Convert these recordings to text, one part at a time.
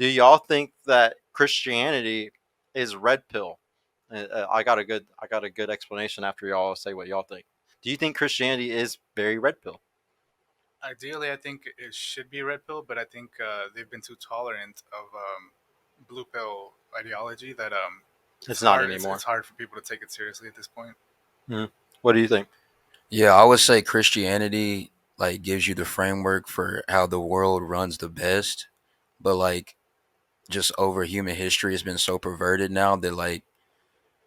Do y'all think that Christianity is red pill? I got a good explanation after y'all say what y'all think. Do you think Christianity is very red pill? Ideally, I think it should be red pill, but I think they've been too tolerant of blue pill ideology that It's not it's anymore. hard for people to take it seriously at this point. Hmm. What do you think? Yeah, I would say Christianity like gives you the framework for how the world runs the best, but like just over human history has been so perverted now that like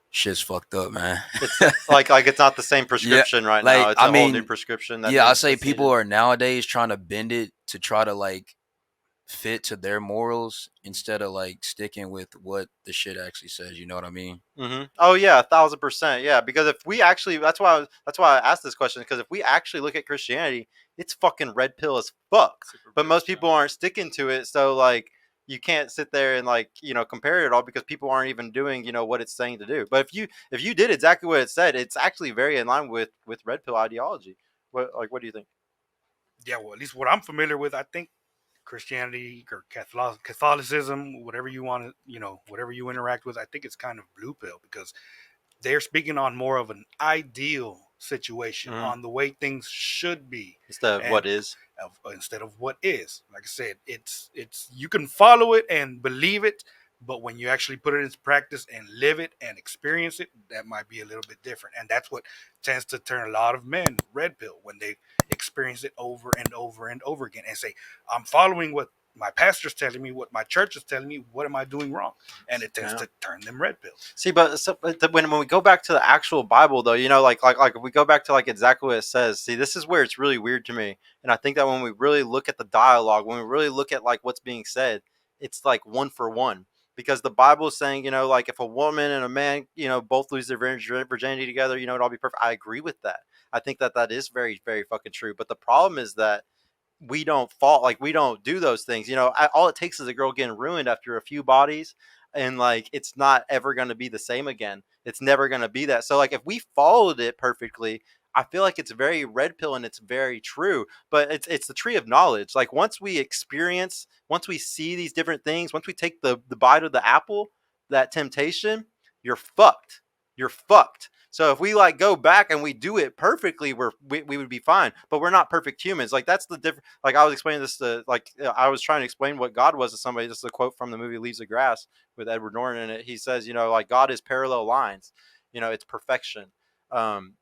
shit's fucked up, man. It's like it's not the same Yeah, prescription right now. like It's I a whole new mean, prescription that yeah, I needs say that's people needed. are nowadays trying to bend it to try to like fit to their morals instead of like sticking with what the shit actually says. You know what I mean? Oh yeah, 1,000%. Yeah, because if we actually, that's why I asked this question. Because if we actually look at Christianity, it's fucking red pill as fuck. Super But most bitch. people aren't sticking to it. So like, you can't sit there and like compare it all because people aren't even doing what it's saying to do. But if you did exactly what it said, it's actually very in line with red pill ideology. What do you think? Yeah, well, at least what I'm familiar with, I think Christianity or Catholicism, whatever you want to, whatever you interact with, I think it's kind of blue pill because they're speaking on more of an ideal situation, Mm-hmm. on the way things should be, Instead of what and is. instead of what is. Like I said, it's you can follow it and believe it, but when you actually put it into practice and live it and experience it, that might be a little bit different. And that's what tends to turn a lot of men red pill when they experience it over and over and over again and say, "I'm following what my pastor's telling me, what my church is telling me. What am I doing wrong?" And it tends Yeah. to turn them red pill. See, but when we go back to the actual Bible, though, like if we go back to like exactly what it says. See, this is where it's really weird to me, and I think that when we really look at the dialogue, when we really look at like what's being said, it's like one for one because the Bible is saying, like if a woman and a man, both lose their virginity together, it'd all be perfect. I agree with that. I think that that is very, very fucking true. But the problem is that we don't do those things. All it takes is a girl getting ruined after a few bodies, and like it's not ever going to be the same again. It's never going to be that. So like if we followed it perfectly, I feel like it's very red pill and it's very true. But it's the tree of knowledge. Like once we see these different things, once we take the bite of the apple, that temptation, you're fucked. You're fucked. So if we like go back and we do it perfectly, we would be fine. But we're not perfect humans. Like that's the difference. Like I was explaining this to I was trying to explain what God was to somebody. This is a quote from the movie Leaves of Grass with Edward Norton in it. He says, like God is parallel lines. It's perfection. Um,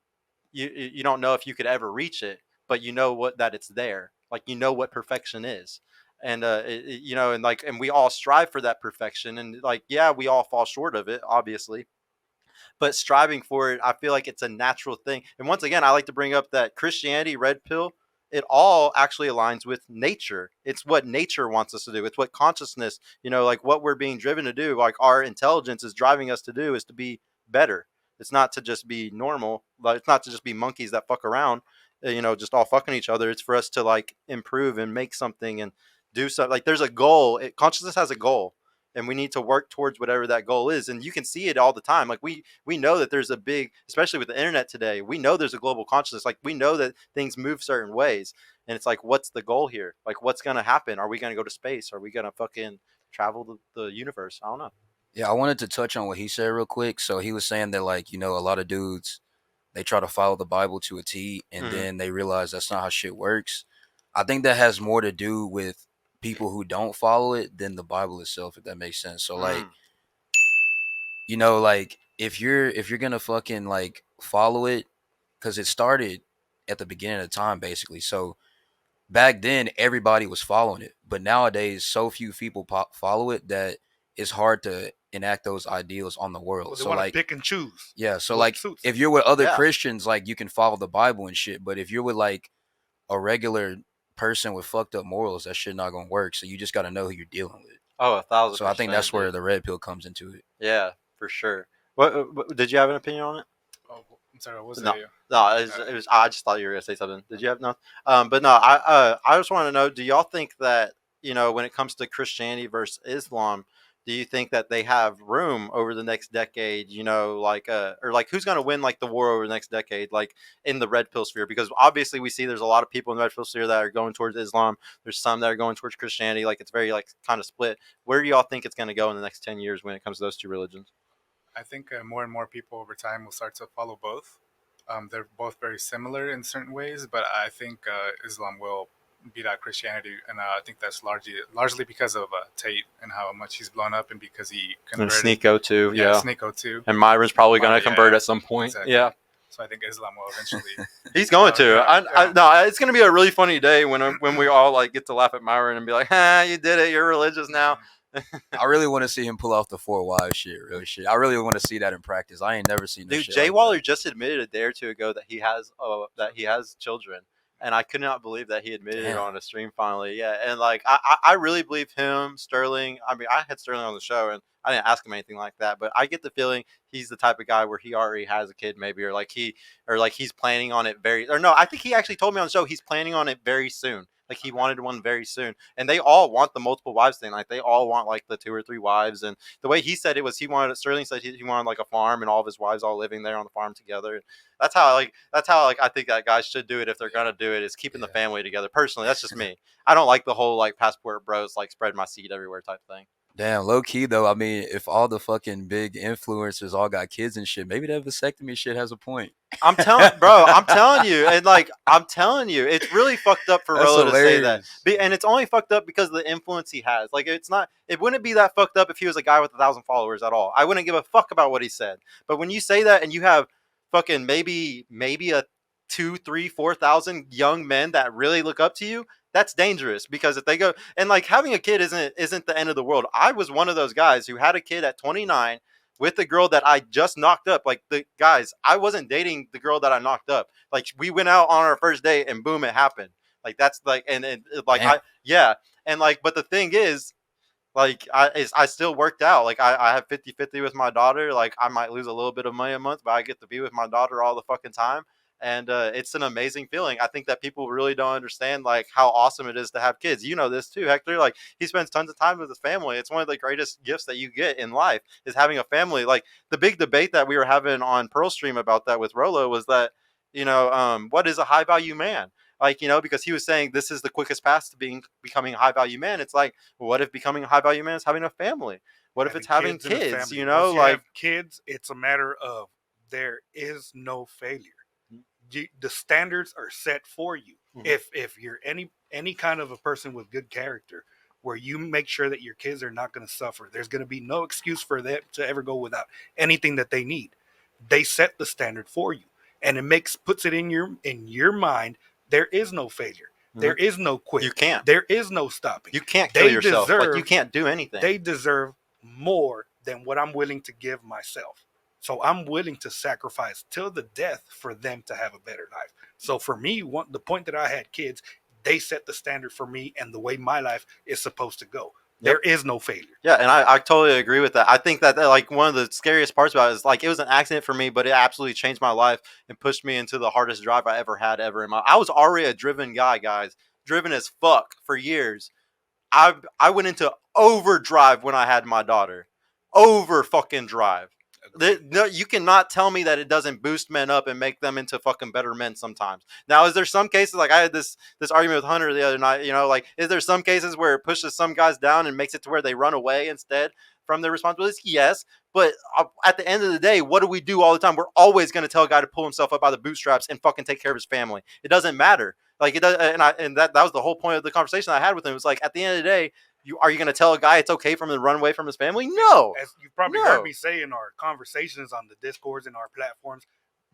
you don't know if you could ever reach it, but you know what that it's there. Like what perfection is. And and we all strive for that perfection, and like yeah, we all fall short of it, obviously, but striving for it, I feel like it's a natural thing. And once again, I like to bring up that Christianity, red pill, it all actually aligns with nature. It's what nature wants us to do. It's what consciousness, like what we're being driven to do, like our intelligence is driving us to do, is to be better. It's not to just be normal. Like it's not to just be monkeys that fuck around, just all fucking each other. It's for us to like improve and make something and do something. Like there's a goal. Consciousness has a goal, and we need to work towards whatever that goal is. And you can see it all the time. Like we know that there's a big, especially with the internet today, we know there's a global consciousness. Like we know that things move certain ways, and it's like, what's the goal here? Like what's gonna happen? Are we gonna go to space? Are we gonna fucking travel the universe? I don't know. Yeah, I wanted to touch on what he said real quick. So he was saying that like a lot of dudes they try to follow the Bible to a T, and Mm-hmm. then they realize that's not how shit works. I think that has more to do with people who don't follow it than the Bible itself, if that makes sense. So like, Mm. like if you're gonna fucking like follow it, because it started at the beginning of time basically. So back then everybody was following it, but nowadays so few people follow it that it's hard to enact those ideals on the world. Well, they So want to like, pick and choose yeah, so what like suits if them. you're with other Yeah. Christians, like you can follow the Bible and shit, but if you're with like a regular person with fucked up morals, that shit not gonna work. So you just gotta know who you're dealing with. Oh, a thousand So I think percent, that's where dude. the red pill comes into it. Yeah, for sure. What did you have an opinion on it? Oh, I'm sorry. What was No, that? no. Uh, It was. I just thought you were gonna say something. Did you have no? But no. I just want to know. Do y'all think that when it comes to Christianity versus Islam, do you think that they have room over the next decade? You know, like or like who's going to win like the war over the next decade, like in the red pill sphere? Because obviously we see there's a lot of people in the red pill sphere that are going towards Islam. There's some that are going towards Christianity. Like it's very like kind of split. Where do y'all think it's going to go in the next 10 years when it comes to those two religions? I think more and more people over time will start to follow both. They're both very similar in certain ways, but I think Islam will beat out Christianity, and I think that's largely because of Tate and how much he's blown up, and because he And converted. Sneeko too, yeah. Sneeko too. And Myron's probably going to convert Yeah, at some point. exactly. Yeah. So I think Islam will eventually. He's going to. Yeah. No, it's going to be a really funny day when we all like get to laugh at Myron and be like, "Ha, you did it. You're religious now." I really want to see him pull off the 4 wives shit. Real shit. I really want to see that in practice. I ain't never seen this Dude, shit Jay like Waller that. just admitted a day or two ago that he has children, and I could not believe that he admitted it Damn. on a stream finally. Yeah, and like I really believe him, Sterling. I mean, I had Sterling on the show, and I didn't ask him anything like that, but I get the feeling he's the type of guy where he already has a kid, maybe, or like he's planning on it or no, I think he actually told me on the show he's planning on it very soon. Like he wanted one very soon, and they all want the multiple wives thing. Like they all want like the 2 or 3 wives, and the way he said it was Sterling said he wanted like a farm and all of his wives all living there on the farm together. That's how I think that guys should do it if they're gonna do it, is keeping the family together. Personally, that's just me. I don't like the whole like passport bros like spread my seed everywhere type thing. Damn, low key though. I mean, if all the fucking big influencers all got kids and shit, maybe that vasectomy shit has a point. I'm telling you, and like I'm telling you, it's really fucked up for That's Rolo to say that, hilarious. and it's only fucked up because of the influence he has. Like it wouldn't be that fucked up if he was a guy with 1,000 followers at all. I wouldn't give a fuck about what he said. But when you say that and you have fucking maybe a 2, 3, 4,000 young men that really look up to you, that's dangerous, because if they go and like having a kid isn't the end of the world. I was one of those guys who had a kid at 29 with a girl that I just knocked up. Like the guys, I wasn't dating the girl that I knocked up. Like we went out on our first date and boom, it happened. Like that's like and like Damn. and like but the thing is, like I still worked out. Like I have 50-50 with my daughter. Like I might lose a little bit of money a month, but I get to be with my daughter all the fucking time. And it's an amazing feeling. I think that people really don't understand like how awesome it is to have kids. You know this too, Hector. Like he spends tons of time with his family. It's one of the greatest gifts that you get in life, is having a family. Like the big debate that we were having on Pearl Stream about that with Rolo was that, what is a high value man? Like, because he was saying this is the quickest path to becoming a high value man. It's like, what if becoming a high value man is having a family? What if it's having in a kids? family. You know, Once you like have kids, it's a matter of there is no failure. The standards are set for you. Mhm. If you're any kind of a person with good character, where you make sure that your kids are not going to suffer, there's going to be no excuse for them to ever go without anything that they need. They set the standard for you, and it puts it in your mind. There is no failure. Mhm. There is no quit. You can't. There is no stopping. You can't kill yourself. Like you can't do anything. They deserve more than what I'm willing to give myself. So I'm willing to sacrifice till the death for them to have a better life. So for me, the point that I had kids, they set the standard for me and the way my life is supposed to go. There is no failure. Yeah, and I totally agree with that. I think that like one of the scariest parts about it is like it was an accident for me, but it absolutely changed my life and pushed me into the hardest drive I ever had in my. I was already a driven guy, guys, driven as fuck for years. I went into overdrive when I had my daughter, over fucking drive. No, you cannot tell me that it doesn't boost men up and make them into fucking better men sometimes. Now, is there some cases, like I had this argument with Hunter the other night, like, is there some cases where it pushes some guys down and makes it to where they run away instead from their responsibilities? Yes. But at the end of the day, what do we do all the time? We're always going to tell a guy to pull himself up by the bootstraps and fucking take care of his family. It doesn't matter. Like it does, and that was the whole point of the conversation I had with him. It was like, at the end of the day, are you going to tell a guy it's okay for him to run away from his family? No. As you've probably heard me say in our conversations on the Discords and our platforms,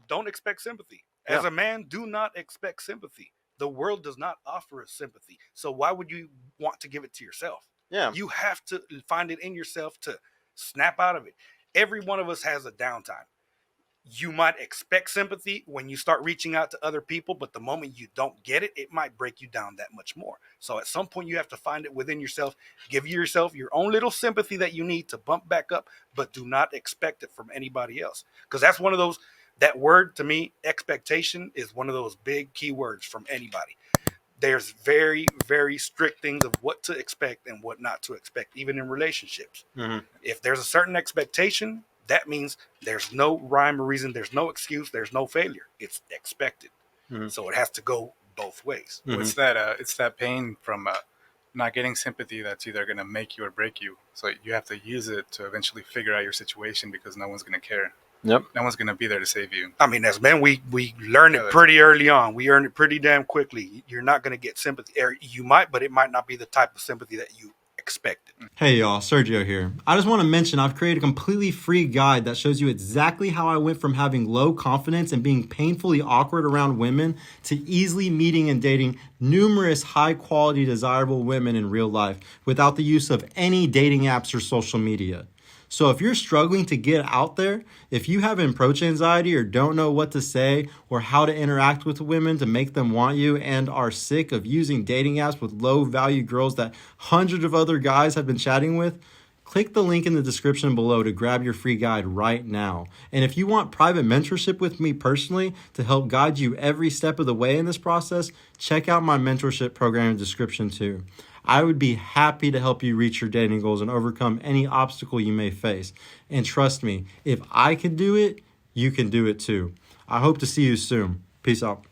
don't expect sympathy. As a man, do not expect sympathy. The world does not offer us sympathy. So why would you want to give it to yourself? Yeah. You have to find it in yourself to snap out of it. Every one of us has a downtime. You might expect sympathy when you start reaching out to other people, but the moment you don't get it, it might break you down that much more. So at some point you have to find it within yourself, give yourself your own little sympathy that you need to bump back up, but do not expect it from anybody else. Because that's one of those, that word to me, expectation, is one of those big key words from anybody. there's very, very strict things of what to expect and what not to expect, even in relationships. Mm-hmm. If there's a certain expectation, that means there's no rhyme or reason, there's no excuse, there's no failure. It's expected. Mm-hmm. So it has to go both ways. Well, it's that pain from not getting sympathy that's either going to make you or break you. So you have to use it to eventually figure out your situation, because no one's going to care. Yep. No one's going to be there to save you. I mean, as men, we learn it pretty early on. We earn it pretty damn quickly. You're not going to get sympathy. Or you might, but it might not be the type of sympathy that you expected. Hey y'all, Sergio here. I just want to mention I've created a completely free guide that shows you exactly how I went from having low confidence and being painfully awkward around women to easily meeting and dating numerous high quality desirable women in real life without the use of any dating apps or social media. So if you're struggling to get out there, if you have approach anxiety or don't know what to say or how to interact with women to make them want you and are sick of using dating apps with low value girls that hundreds of other guys have been chatting with, click the link in the description below to grab your free guide right now. And if you want private mentorship with me personally to help guide you every step of the way in this process, check out my mentorship program in the description too. I would be happy to help you reach your dating goals and overcome any obstacle you may face. And trust me, if I can do it, you can do it too. I hope to see you soon. Peace out.